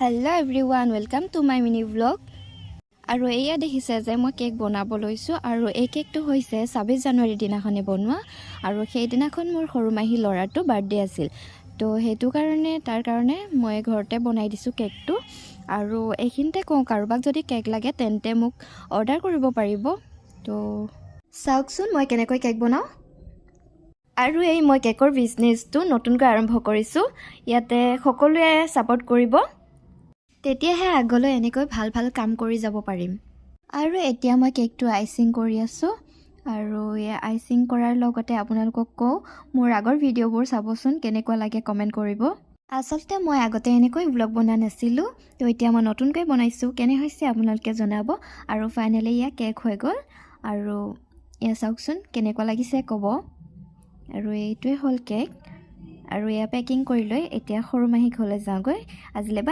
Hello everyone, welcome to my mini vlog. আৰু এয়া দেখিছে যে মই কেক বনাব লৈছো আৰু এই কেকটো হৈছে 26 জানুৱাৰী দিনাখনে বনোৱা আৰু সেই দিনাখন মোৰ সৰু মাহী লৰাটো বাৰ্থডে আছিল তো হেতু কাৰণে তাৰ কাৰণে মই ঘৰতে বনাই দিছো কেকটো আৰু এইখিনতে কওঁ কাৰোবাক যদি কেক লাগে তেন্তে মোক অৰ্ডাৰ কৰিব পাৰিব তো চাওকচোন মই কেনেকৈ কেক বনাও আৰু এই মই কেকৰ বিজনেছটো নতুনকৈ আৰম্ভ কৰিছো ইয়াতে সকলোৱে সাপোৰ্ট কৰিব তেতিয়াহে আগলৈ এনেকৈ ভাল ভাল কাম কৰি যাব পাৰিম আৰু এতিয়া মই কেকটো আইচিং কৰি আছো আৰু এই আইচিং কৰাৰ লগতে আপোনালোকক কও মোৰ আগৰ ভিডিঅ'বোৰ চাবচোন কেনেকুৱা লাগে কমেন্ট কৰিব আসলতে মই আগতে এনেকৈ ব্লগ বনা নাছিলো তো এতিয়া মই নতুনকৈ বনাইছো কেনে হৈছে আপোনালোকে জনাব আৰু ফাইনালি ইয়া কেক হৈ গল আৰু ইয়া চাওকচোন কেনেকুৱা লাগিছে ক'ব আৰু এইটোৱে হল কেক আৰু ইয়া পেকিং কৰি লৈ এতিয়া সৰু মাহী ঘৰলৈ যাওঁগৈ আজিলে